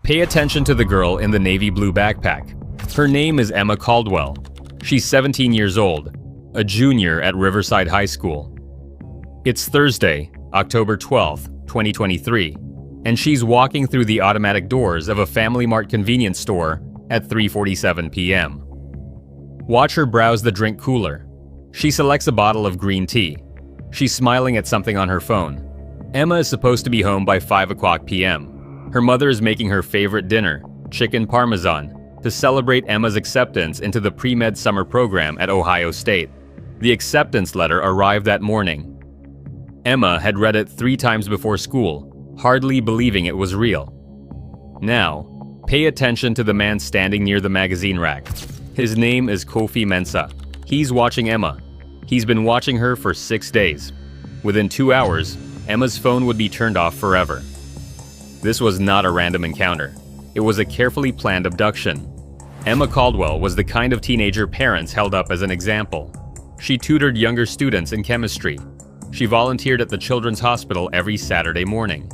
Pay attention to the girl in the navy blue backpack. Her name is Emma Caldwell. She's 17 years old, a junior at Riverside High School. It's Thursday, October 12th, 2023, and she's walking through the automatic doors of a Family Mart convenience store at 3:47 p.m. Watch her browse the drink cooler. She selects a bottle of green tea. She's smiling at something on her phone. Emma is supposed to be home by 5 o'clock p.m. Her mother is making her favorite dinner, chicken parmesan, to celebrate Emma's acceptance into the pre-med summer program at Ohio State. The acceptance letter arrived that morning. Emma had read it 3 times before school, hardly believing it was real. Now, pay attention to the man standing near the magazine rack. His name is Kofi Mensah. He's watching Emma. He's been watching her for 6 days. Within 2 hours, Emma's phone would be turned off forever. This was not a random encounter. It was a carefully planned abduction. Emma Caldwell was the kind of teenager parents held up as an example. She tutored younger students in chemistry. She volunteered at the Children's Hospital every Saturday morning.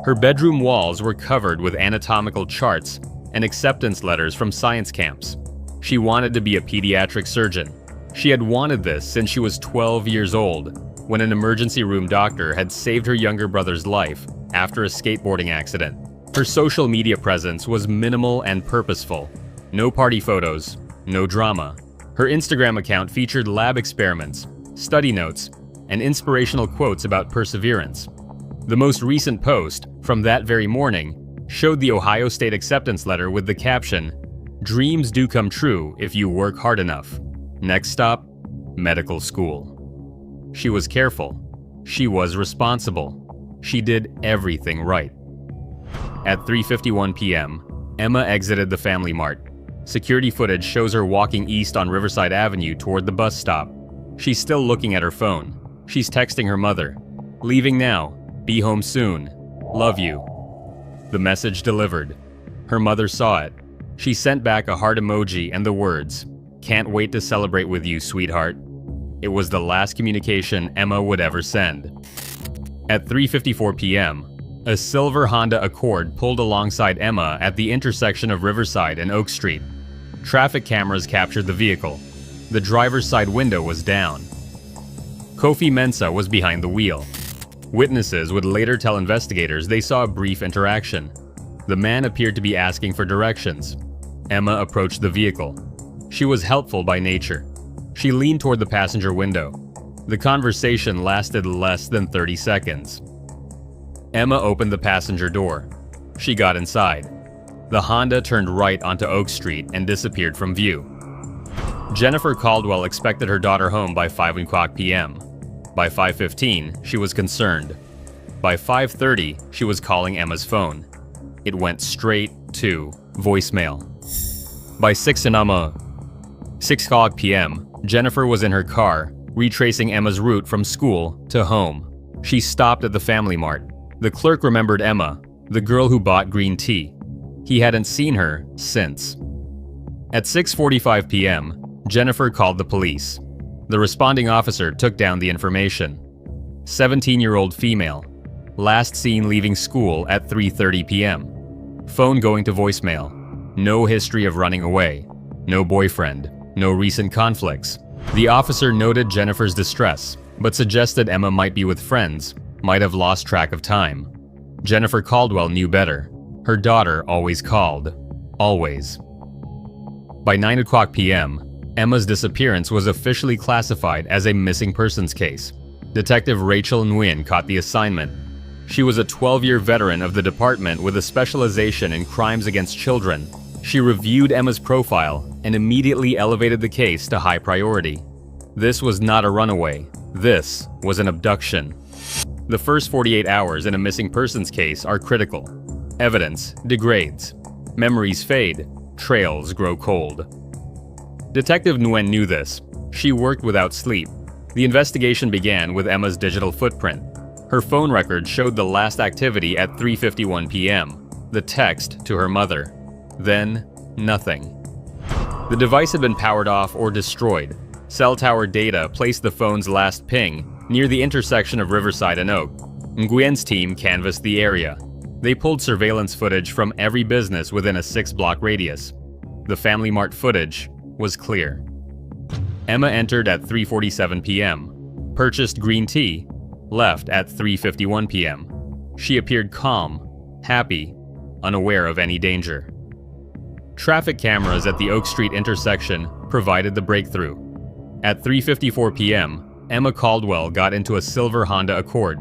Her bedroom walls were covered with anatomical charts and acceptance letters from science camps. She wanted to be a pediatric surgeon. She had wanted this since she was 12 years old, when an emergency room doctor had saved her younger brother's life after a skateboarding accident. Her social media presence was minimal and purposeful. No party photos, no drama. Her Instagram account featured lab experiments, study notes, and inspirational quotes about perseverance. The most recent post, from that very morning, showed the Ohio State acceptance letter with the caption, "Dreams do come true if you work hard enough. Next stop, medical school." She was careful. She was responsible. She did everything right. At 3:51 p.m., Emma exited the Family Mart. Security footage shows her walking east on Riverside Avenue toward the bus stop. She's still looking at her phone. She's texting her mother, "Leaving now. Be home soon. Love you." The message delivered. Her mother saw it. She sent back a heart emoji and the words, "Can't wait to celebrate with you, sweetheart." It was the last communication Emma would ever send. At 3:54 p.m., a silver Honda Accord pulled alongside Emma at the intersection of Riverside and Oak Street. Traffic cameras captured the vehicle. The driver's side window was down. Kofi Mensah was behind the wheel. Witnesses would later tell investigators they saw a brief interaction. The man appeared to be asking for directions. Emma approached the vehicle. She was helpful by nature. She leaned toward the passenger window. The conversation lasted less than 30 seconds. Emma opened the passenger door. She got inside. The Honda turned right onto Oak Street and disappeared from view. Jennifer Caldwell expected her daughter home by 5 o'clock p.m. By 5:15, she was concerned. By 5:30, she was calling Emma's phone. It went straight to voicemail. By 6 o'clock p.m., Jennifer was in her car, retracing Emma's route from school to home. She stopped at the Family Mart. The clerk remembered Emma, the girl who bought green tea. He hadn't seen her since. At 6:45 p.m., Jennifer called the police. The responding officer took down the information. 17-year-old female. Last seen leaving school at 3:30 p.m. Phone going to voicemail. No history of running away. No boyfriend. No recent conflicts. The officer noted Jennifer's distress, but suggested Emma might be with friends, might have lost track of time. Jennifer Caldwell knew better. Her daughter always called. Always. By 9 o'clock p.m., Emma's disappearance was officially classified as a missing persons case. Detective Rachel Nguyen caught the assignment. She was a 12-year veteran of the department with a specialization in crimes against children. She reviewed Emma's profile and immediately elevated the case to high priority. This was not a runaway. This was an abduction. The first 48 hours in a missing persons case are critical. Evidence degrades. Memories fade. Trails grow cold. Detective Nguyen knew this. She worked without sleep. The investigation began with Emma's digital footprint. Her phone record showed the last activity at 3:51 p.m., the text to her mother. Then, nothing. The device had been powered off or destroyed. Cell tower data placed the phone's last ping near the intersection of Riverside and Oak. Nguyen's team canvassed the area. They pulled surveillance footage from every business within a 6-block radius. The Family Mart footage was clear. Emma entered at 3:47 p.m., purchased green tea, left at 3:51 p.m. She appeared calm, happy, unaware of any danger. Traffic cameras at the Oak Street intersection provided the breakthrough. At 3:54 p.m., Emma Caldwell got into a silver Honda Accord,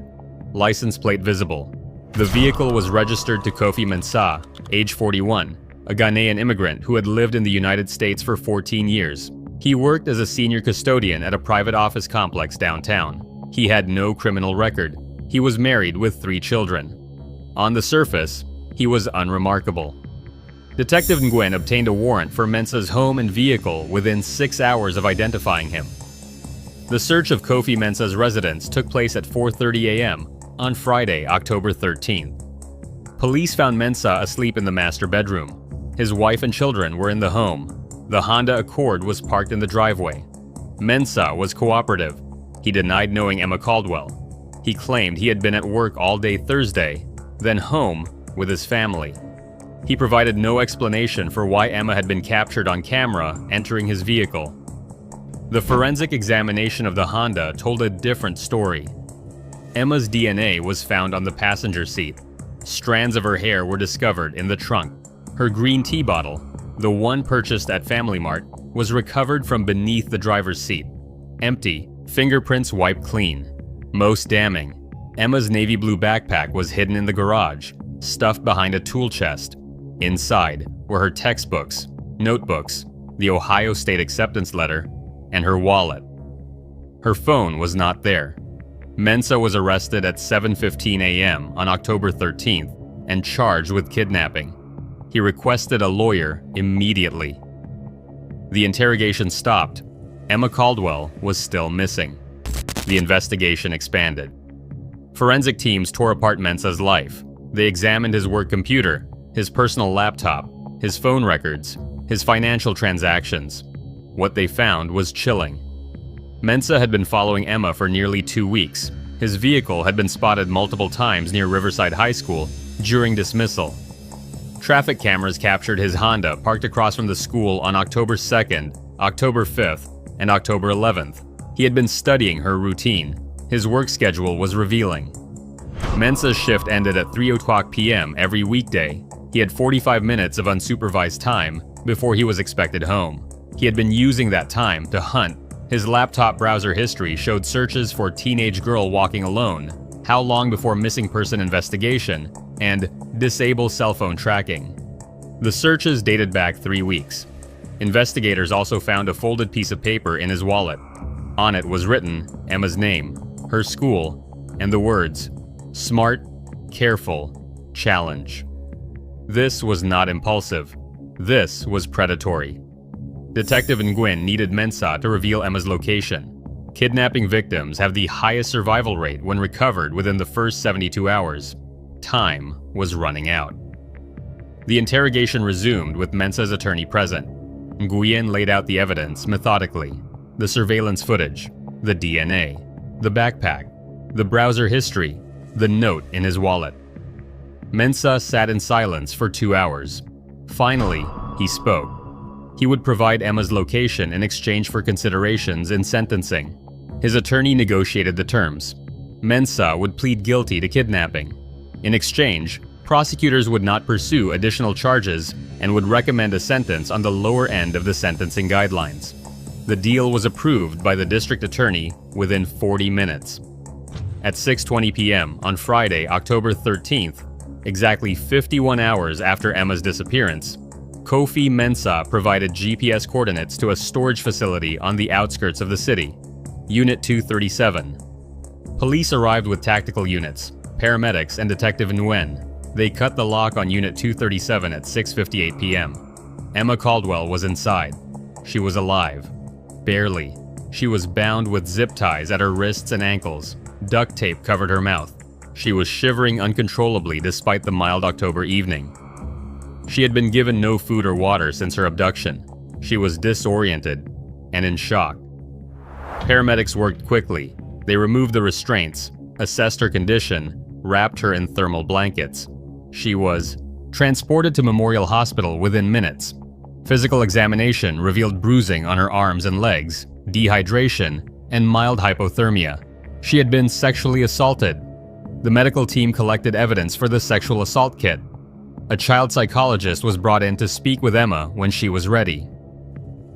license plate visible. The vehicle was registered to Kofi Mensah, age 41, a Ghanaian immigrant who had lived in the United States for 14 years. He worked as a senior custodian at a private office complex downtown. He had no criminal record. He was married with 3 children. On the surface, he was unremarkable. Detective Nguyen obtained a warrant for Mensah's home and vehicle within 6 hours of identifying him. The search of Kofi Mensah's residence took place at 4:30 a.m. on Friday, October 13th. Police found Mensah asleep in the master bedroom. His wife and children were in the home. The Honda Accord was parked in the driveway. Mensah was cooperative. He denied knowing Emma Caldwell. He claimed he had been at work all day Thursday, then home with his family. He provided no explanation for why Emma had been captured on camera entering his vehicle. The forensic examination of the Honda told a different story. Emma's DNA was found on the passenger seat. Strands of her hair were discovered in the trunk. Her green tea bottle, the one purchased at Family Mart, was recovered from beneath the driver's seat. Empty, fingerprints wiped clean. Most damning, Emma's navy blue backpack was hidden in the garage, stuffed behind a tool chest. Inside were her textbooks, notebooks, the Ohio State acceptance letter, and her wallet. Her phone was not there. Mensah was arrested at 7:15 a.m. on October 13th and charged with kidnapping. He requested a lawyer immediately. The interrogation stopped. Emma Caldwell was still missing. The investigation expanded. Forensic teams tore apart Mensah's life. They examined his work computer, his personal laptop, his phone records, his financial transactions. What they found was chilling. Mensah had been following Emma for nearly 2 weeks. His vehicle had been spotted multiple times near Riverside High School during dismissal. Traffic cameras captured his Honda parked across from the school on October 2nd, October 5th, and October 11th. He had been studying her routine. His work schedule was revealing. Mensah's shift ended at 3:00 p.m. every weekday. He had 45 minutes of unsupervised time before he was expected home. He had been using that time to hunt. His laptop browser history showed searches for teenage girl walking alone, how long before missing person investigation, and disable cell phone tracking. The searches dated back 3 weeks. Investigators also found a folded piece of paper in his wallet. On it was written Emma's name, her school, and the words, "Smart, careful, challenge." This was not impulsive. This was predatory. Detective Nguyen needed Mensah to reveal Emma's location. Kidnapping victims have the highest survival rate when recovered within the first 72 hours. Time was running out. The interrogation resumed with Mensah's attorney present. Nguyen laid out the evidence methodically. The surveillance footage, the DNA, the backpack, the browser history, the note in his wallet. Mensah sat in silence for 2 hours. Finally, he spoke. He would provide Emma's location in exchange for considerations in sentencing. His attorney negotiated the terms. Mensah would plead guilty to kidnapping. In exchange, prosecutors would not pursue additional charges and would recommend a sentence on the lower end of the sentencing guidelines. The deal was approved by the district attorney within 40 minutes. At 6:20 p.m. on Friday, October 13th, exactly 51 hours after Emma's disappearance, Kofi Mensah provided GPS coordinates to a storage facility on the outskirts of the city, Unit 237. Police arrived with tactical units, paramedics, and Detective Nguyen. They cut the lock on Unit 237 at 6:58 p.m. Emma Caldwell was inside. She was alive. Barely. She was bound with zip ties at her wrists and ankles. Duct tape covered her mouth. She was shivering uncontrollably despite the mild October evening. She had been given no food or water since her abduction. She was disoriented and in shock. Paramedics worked quickly. They removed the restraints, assessed her condition, wrapped her in thermal blankets. She was transported to Memorial Hospital within minutes. Physical examination revealed bruising on her arms and legs, dehydration, and mild hypothermia. She had been sexually assaulted. The medical team collected evidence for the sexual assault kit. A child psychologist was brought in to speak with Emma when she was ready.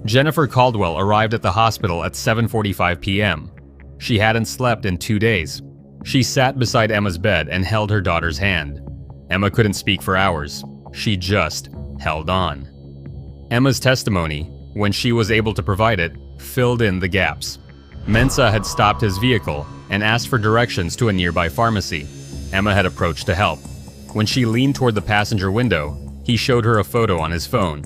Jennifer Caldwell arrived at the hospital at 7:45 p.m. She hadn't slept in 2 days. She sat beside Emma's bed and held her daughter's hand. Emma couldn't speak for hours. She just held on. Emma's testimony, when she was able to provide it, filled in the gaps. Mensah had stopped his vehicle and asked for directions to a nearby pharmacy. Emma had approached to help. When she leaned toward the passenger window, he showed her a photo on his phone.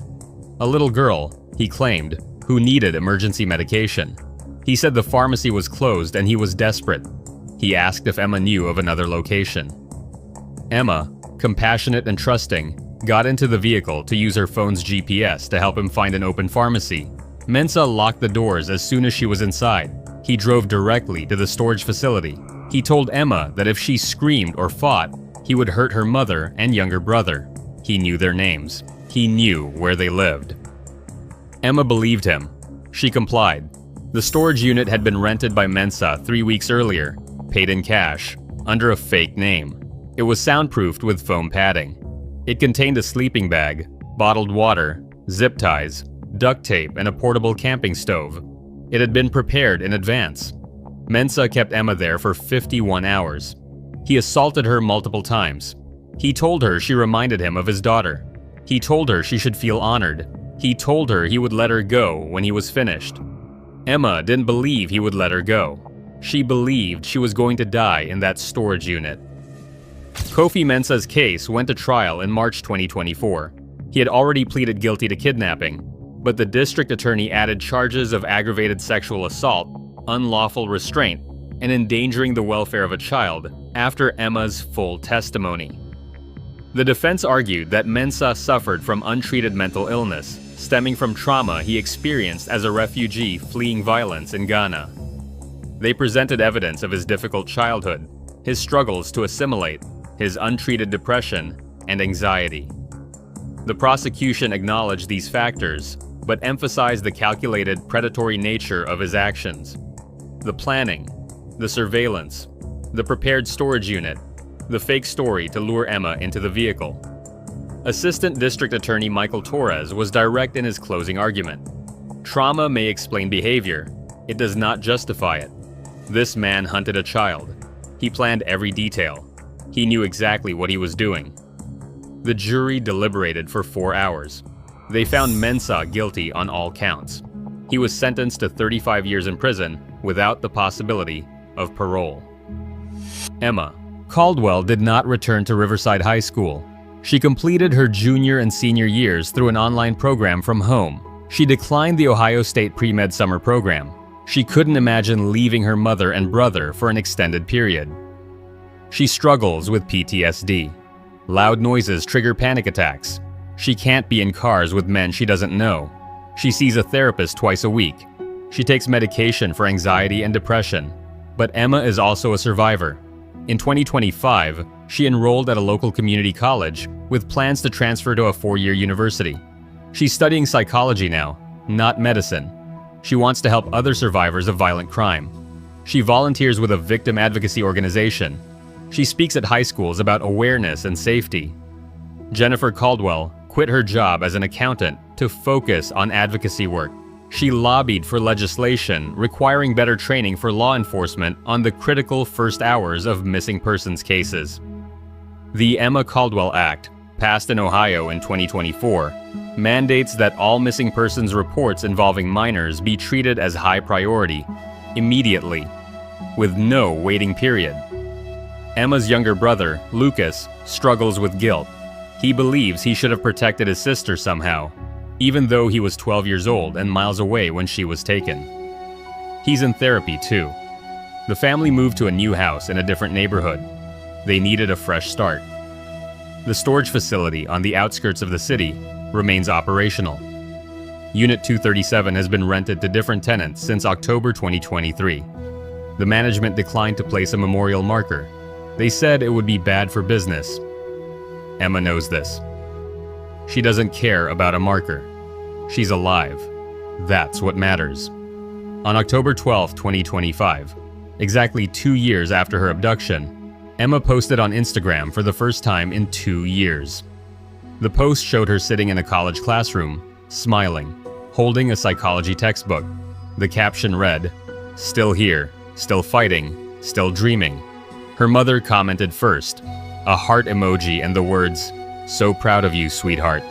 A little girl, he claimed, who needed emergency medication. He said the pharmacy was closed and he was desperate. He asked if Emma knew of another location. Emma, compassionate and trusting, got into the vehicle to use her phone's GPS to help him find an open pharmacy. Mensah locked the doors as soon as she was inside. He drove directly to the storage facility. He told Emma that if she screamed or fought, he would hurt her mother and younger brother. He knew their names. He knew where they lived. Emma believed him. She complied. The storage unit had been rented by Mensah 3 weeks earlier, paid in cash, under a fake name. It was soundproofed with foam padding. It contained a sleeping bag, bottled water, zip ties, duct tape, and a portable camping stove. It had been prepared in advance. Mensah kept Emma there for 51 hours. He assaulted her multiple times. He told her she reminded him of his daughter. He told her she should feel honored. He told her he would let her go when he was finished. Emma didn't believe he would let her go. She believed she was going to die in that storage unit. Kofi Mensah's case went to trial in March 2024. He had already pleaded guilty to kidnapping, but the district attorney added charges of aggravated sexual assault, unlawful restraint, and endangering the welfare of a child after Emma's full testimony. The defense argued that Mensah suffered from untreated mental illness, stemming from trauma he experienced as a refugee fleeing violence in Ghana. They presented evidence of his difficult childhood, his struggles to assimilate, his untreated depression, and anxiety. The prosecution acknowledged these factors, but emphasized the calculated, predatory nature of his actions. The planning, the surveillance, the prepared storage unit, the fake story to lure Emma into the vehicle. Assistant District Attorney Michael Torres was direct in his closing argument. Trauma may explain behavior. It does not justify it. This man hunted a child. He planned every detail. He knew exactly what he was doing. The jury deliberated for 4 hours. They found Mensah guilty on all counts. He was sentenced to 35 years in prison without the possibility of parole. Emma Caldwell did not return to Riverside High School. She completed her junior and senior years through an online program from home. She declined the Ohio State Pre-Med summer program. She couldn't imagine leaving her mother and brother for an extended period. She struggles with PTSD. Loud noises trigger panic attacks. She can't be in cars with men she doesn't know. She sees a therapist twice a week. She takes medication for anxiety and depression. But Emma is also a survivor. In 2025, she enrolled at a local community college with plans to transfer to a 4-year university. She's studying psychology now, not medicine. She wants to help other survivors of violent crime. She volunteers with a victim advocacy organization. She speaks at high schools about awareness and safety. Jennifer Caldwell quit her job as an accountant to focus on advocacy work. She lobbied for legislation requiring better training for law enforcement on the critical first hours of missing persons cases. The Emma Caldwell Act, passed in Ohio in 2024, mandates that all missing persons reports involving minors be treated as high priority, immediately, with no waiting period. Emma's younger brother, Lucas, struggles with guilt. He believes he should have protected his sister somehow, even though he was 12 years old and miles away when she was taken. He's in therapy too. The family moved to a new house in a different neighborhood. They needed a fresh start. The storage facility on the outskirts of the city remains operational. Unit 237 has been rented to different tenants since October 2023. The management declined to place a memorial marker. They said it would be bad for business. Emma knows this. She doesn't care about a marker. She's alive. That's what matters. On October 12, 2025, exactly 2 years after her abduction, Emma posted on Instagram for the first time in 2 years. The post showed her sitting in a college classroom, smiling, holding a psychology textbook. The caption read, "Still here, still fighting, still dreaming." Her mother commented first, a heart emoji and the words, "So proud of you, sweetheart."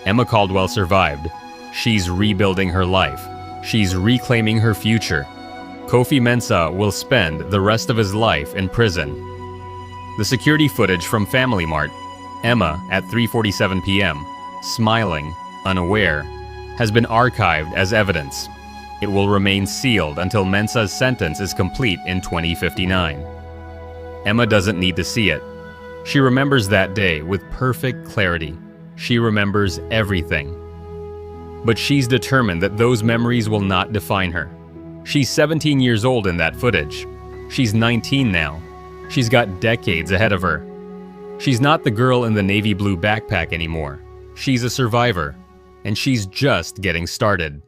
Emma Caldwell survived. She's rebuilding her life. She's reclaiming her future. Kofi Mensah will spend the rest of his life in prison. The security footage from Family Mart, Emma at 3:47 p.m., smiling, unaware, has been archived as evidence. It will remain sealed until Mensah's sentence is complete in 2059. Emma doesn't need to see it. She remembers that day with perfect clarity. She remembers everything. But she's determined that those memories will not define her. She's 17 years old in that footage. She's 19 now. She's got decades ahead of her. She's not the girl in the navy blue backpack anymore. She's a survivor, and she's just getting started.